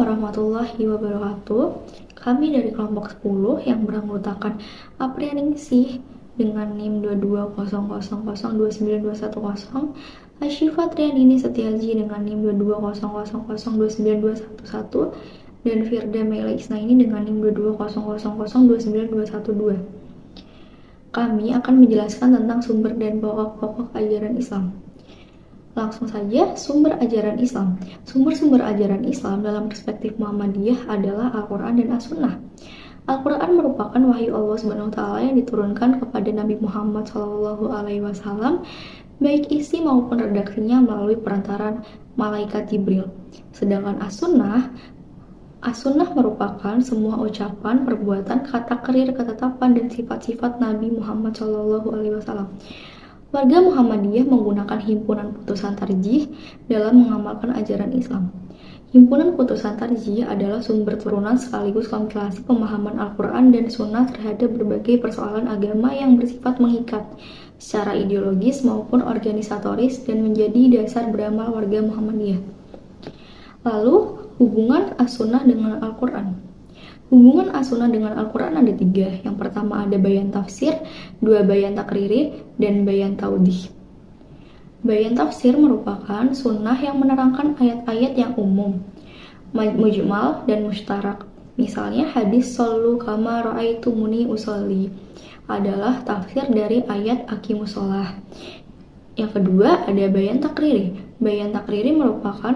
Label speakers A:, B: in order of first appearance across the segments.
A: warahmatullahi wabarakatuh. Kami dari kelompok 10 yang beranggotakan Aprianingsih dengan NIM 2200029210, Asyifa Triandini Setiaji dengan NIM 2200029211, dan Firda Mela Isnaini dengan NIM 2200029212. Kami akan menjelaskan tentang sumber dan pokok-pokok ajaran Islam. Langsung saja, sumber ajaran Islam. Sumber-sumber ajaran Islam dalam perspektif Muhammadiyah adalah Al-Quran dan As-Sunnah. Al-Quran merupakan wahyu Allah SWT yang diturunkan kepada Nabi Muhammad SAW, baik isi maupun redaksinya melalui perantaran malaikat Jibril. Sedangkan As-Sunnah merupakan semua ucapan, perbuatan, kata kerir, ketetapan, dan sifat-sifat Nabi Muhammad SAW. Warga Muhammadiyah menggunakan himpunan putusan tarjih dalam mengamalkan ajaran Islam. Himpunan putusan tarjih adalah sumber turunan sekaligus kompilasi pemahaman Al-Quran dan Sunnah terhadap berbagai persoalan agama yang bersifat mengikat secara ideologis maupun organisatoris dan menjadi dasar beramal warga Muhammadiyah. Lalu, hubungan As-Sunnah dengan Al-Quran. Hubungan As-Sunnah dengan Al-Quran ada 3. Yang pertama ada bayan tafsir, 2 bayan takriri, dan bayan taudih. Bayan tafsir merupakan sunnah yang menerangkan ayat-ayat yang umum, mujmal, dan mustarak. Misalnya hadis Shollu kama ra'aitumuni usolli adalah tafsir dari ayat aqimus sholah. Yang kedua ada bayan takriri. Bayan takriri merupakan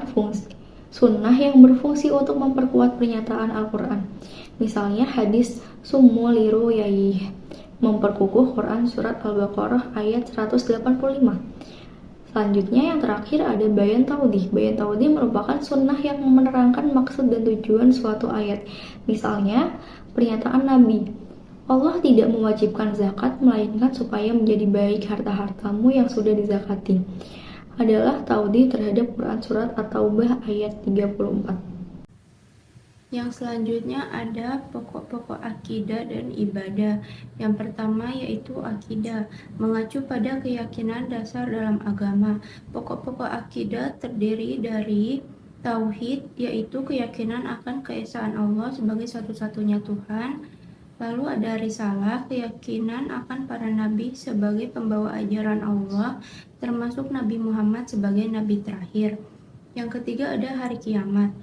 A: sunnah yang berfungsi untuk memperkuat pernyataan Al-Quran. Misalnya hadis summu liru yayih, memperkukuh Quran surat Al-Baqarah ayat 185. Selanjutnya yang terakhir ada bayan taudih. Bayan taudih merupakan sunnah yang menerangkan maksud dan tujuan suatu ayat. Misalnya pernyataan Nabi, Allah tidak mewajibkan zakat melainkan supaya menjadi baik harta-hartamu yang sudah dizakati, adalah taudih terhadap Quran surat At-Taubah ayat 34.
B: Yang selanjutnya ada pokok-pokok akidah dan ibadah. Yang pertama yaitu akidah, mengacu pada keyakinan dasar dalam agama. Pokok-pokok akidah terdiri dari tauhid, yaitu keyakinan akan keesaan Allah sebagai satu-satunya Tuhan. Lalu ada risalah, keyakinan akan para nabi sebagai pembawa ajaran Allah, termasuk Nabi Muhammad sebagai nabi terakhir. Yang ketiga ada hari kiamat,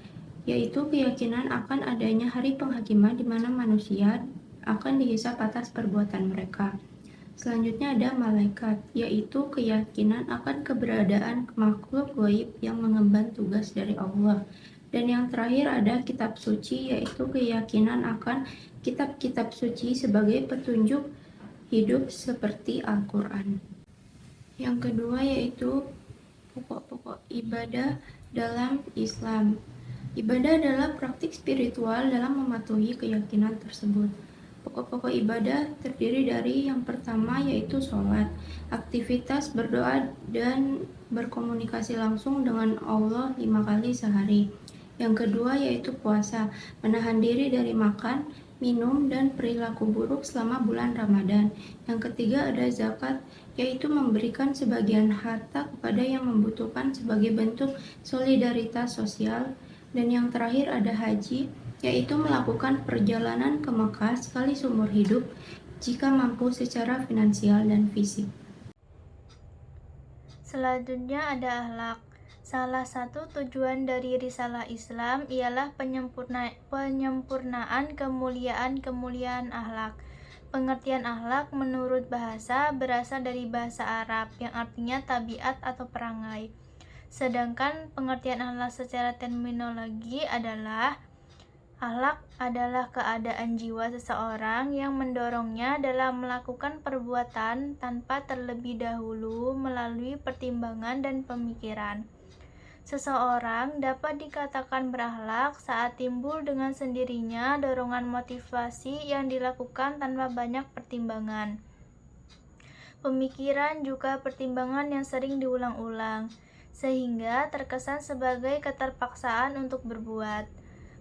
B: yaitu keyakinan akan adanya hari penghakiman di mana manusia akan dihisab atas perbuatan mereka. Selanjutnya ada malaikat, yaitu keyakinan akan keberadaan makhluk gaib yang mengemban tugas dari Allah. Dan yang terakhir ada kitab suci, yaitu keyakinan akan kitab-kitab suci sebagai petunjuk hidup seperti Al-Quran. Yang kedua yaitu pokok-pokok ibadah dalam Islam. Ibadah adalah praktik spiritual dalam mematuhi keyakinan tersebut. Pokok-pokok ibadah terdiri dari yang pertama yaitu sholat, aktivitas berdoa dan berkomunikasi langsung dengan Allah 5 kali sehari. Yang kedua yaitu puasa, menahan diri dari makan, minum, dan perilaku buruk selama bulan Ramadan. Yang ketiga ada zakat, yaitu memberikan sebagian harta kepada yang membutuhkan sebagai bentuk solidaritas sosial. Dan yang terakhir ada haji, yaitu melakukan perjalanan ke Mekah sekali seumur hidup jika mampu secara finansial dan fisik.
C: Selanjutnya ada akhlak. Salah satu tujuan dari risalah Islam ialah penyempurnaan kemuliaan akhlak. Pengertian akhlak menurut bahasa berasal dari bahasa Arab yang artinya tabiat atau perangai. Sedangkan pengertian akhlak secara terminologi adalah akhlak adalah keadaan jiwa seseorang yang mendorongnya dalam melakukan perbuatan tanpa terlebih dahulu melalui pertimbangan dan pemikiran. Seseorang dapat dikatakan berakhlak saat timbul dengan sendirinya dorongan motivasi yang dilakukan tanpa banyak pertimbangan. Pemikiran juga pertimbangan yang sering diulang-ulang, sehingga terkesan sebagai keterpaksaan untuk berbuat.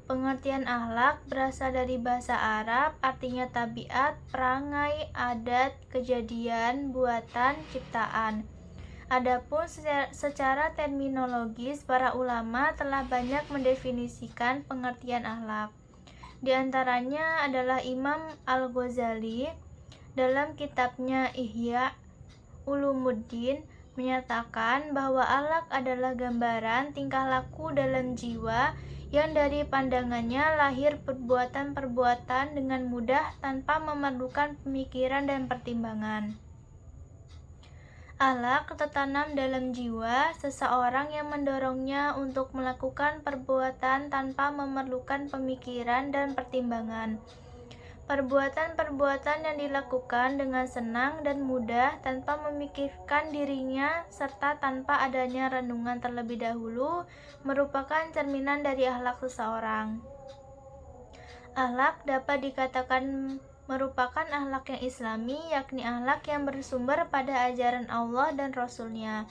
C: Pengertian akhlak berasal dari bahasa Arab, artinya tabiat, perangai, adat, kejadian, buatan, ciptaan. Adapun secara terminologis, para ulama telah banyak mendefinisikan pengertian akhlak. Di antaranya adalah Imam Al-Ghazali dalam kitabnya Ihya Ulumuddin menyatakan bahwa akhlak adalah gambaran tingkah laku dalam jiwa yang dari pandangannya lahir perbuatan-perbuatan dengan mudah tanpa memerlukan pemikiran dan pertimbangan. Akhlak tertanam dalam jiwa seseorang yang mendorongnya untuk melakukan perbuatan tanpa memerlukan pemikiran dan pertimbangan. Perbuatan-perbuatan yang dilakukan dengan senang dan mudah tanpa memikirkan dirinya serta tanpa adanya renungan terlebih dahulu merupakan cerminan dari akhlak seseorang. Akhlak dapat dikatakan merupakan akhlak yang islami, yakni akhlak yang bersumber pada ajaran Allah dan Rasul-Nya.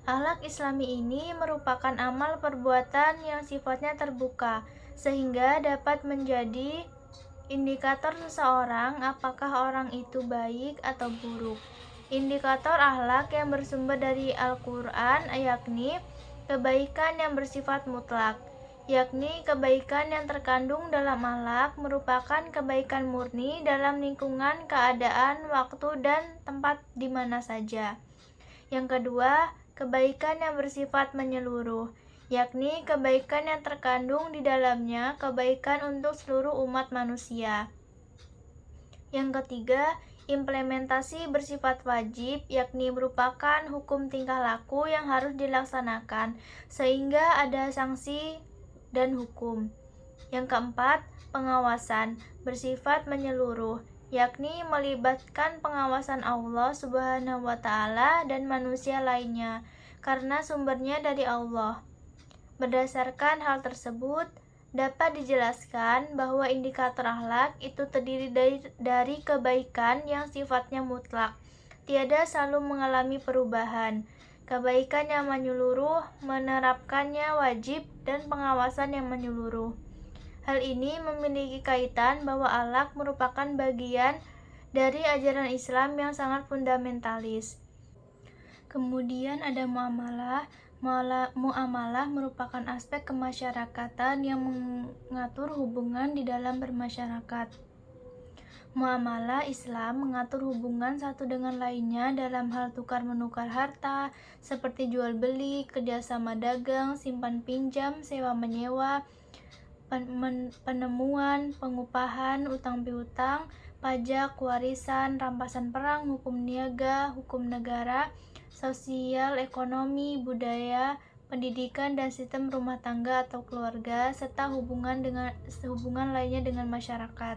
C: Akhlak islami ini merupakan amal perbuatan yang sifatnya terbuka, sehingga dapat menjadi indikator seseorang apakah orang itu baik atau buruk. Indikator akhlak yang bersumber dari Al-Quran yakni kebaikan yang bersifat mutlak, yakni kebaikan yang terkandung dalam akhlak merupakan kebaikan murni dalam lingkungan, keadaan, waktu, dan tempat di mana saja. Yang kedua, kebaikan yang bersifat menyeluruh, yakni kebaikan yang terkandung di dalamnya kebaikan untuk seluruh umat manusia. Yang ketiga, implementasi bersifat wajib, yakni merupakan hukum tingkah laku yang harus dilaksanakan sehingga ada sanksi dan hukum. Yang keempat, pengawasan bersifat menyeluruh, yakni melibatkan pengawasan Allah Subhanahu wa Ta'ala dan manusia lainnya karena sumbernya dari Allah. Berdasarkan hal tersebut, dapat dijelaskan bahwa indikator akhlak itu terdiri dari kebaikan yang sifatnya mutlak, tiada selalu mengalami perubahan, kebaikan yang menyeluruh, menerapkannya wajib, dan pengawasan yang menyeluruh. Hal ini memiliki kaitan bahwa akhlak merupakan bagian dari ajaran Islam yang sangat fundamentalis. Kemudian ada muamalah. Muamalah merupakan aspek kemasyarakatan yang mengatur hubungan di dalam bermasyarakat. Muamalah Islam mengatur hubungan satu dengan lainnya dalam hal tukar-menukar harta, seperti jual beli, kerjasama dagang, simpan pinjam, sewa menyewa, penemuan, pengupahan, utang piutang, pajak, warisan, rampasan perang, hukum niaga, hukum negara, sosial, ekonomi, budaya, pendidikan, dan sistem rumah tangga atau keluarga, serta hubungan lainnya dengan masyarakat.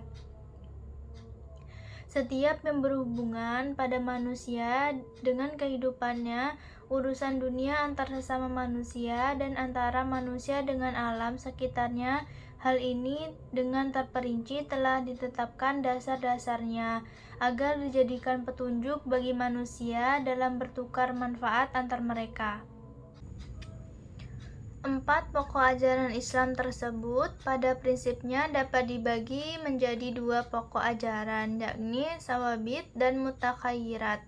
C: Setiap yang berhubungan pada manusia dengan kehidupannya, urusan dunia antar sesama manusia dan antara manusia dengan alam sekitarnya, hal ini dengan terperinci telah ditetapkan dasar-dasarnya agar dijadikan petunjuk bagi manusia dalam bertukar manfaat antar mereka. 4 pokok ajaran Islam tersebut pada prinsipnya dapat dibagi menjadi 2 pokok ajaran, yakni sawabit dan mutakhayyirat.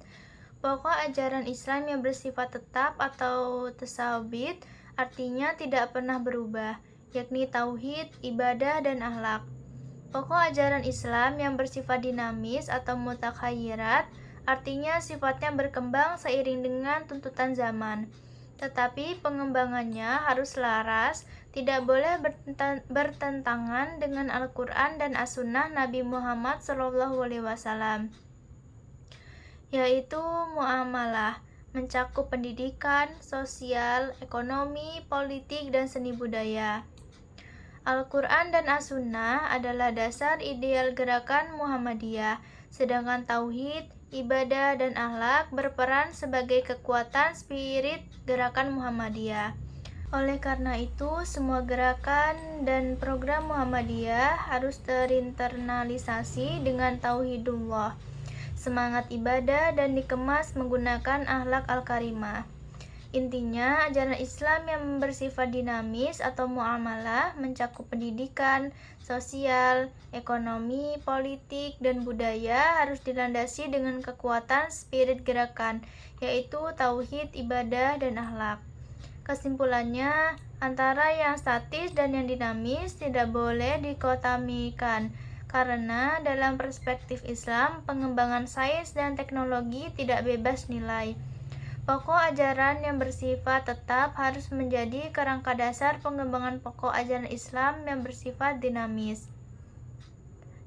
C: Pokok ajaran Islam yang bersifat tetap atau tasawbit artinya tidak pernah berubah, yakni tauhid, ibadah, dan akhlak. Pokok ajaran Islam yang bersifat dinamis atau mutakhayyirat artinya sifatnya berkembang seiring dengan tuntutan zaman. Tetapi pengembangannya harus selaras, tidak boleh bertentangan dengan Al-Quran dan As-Sunnah Nabi Muhammad SAW, yaitu muamalah, mencakup pendidikan, sosial, ekonomi, politik, dan seni budaya. Al-Quran dan As-Sunnah adalah dasar ideal gerakan Muhammadiyah, sedangkan tauhid, ibadah, dan akhlak berperan sebagai kekuatan spirit gerakan Muhammadiyah. Oleh karena itu, semua gerakan dan program Muhammadiyah harus terinternalisasi dengan tauhidullah, semangat ibadah, dan dikemas menggunakan akhlak al-karimah. Intinya, ajaran Islam yang bersifat dinamis atau muamalah mencakup pendidikan, sosial, ekonomi, politik, dan budaya harus dilandasi dengan kekuatan spirit gerakan, yaitu tauhid, ibadah, dan akhlak. Kesimpulannya, antara yang statis dan yang dinamis tidak boleh dikotomikan, karena dalam perspektif Islam, pengembangan sains dan teknologi tidak bebas nilai. Pokok ajaran yang bersifat tetap harus menjadi kerangka dasar pengembangan pokok ajaran Islam yang bersifat dinamis.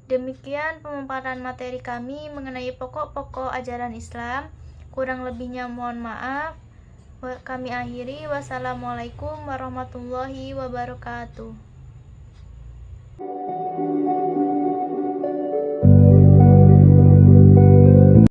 C: Demikian pemaparan materi kami mengenai pokok-pokok ajaran Islam. Kurang lebihnya mohon maaf. Kami akhiri. Wassalamualaikum warahmatullahi wabarakatuh.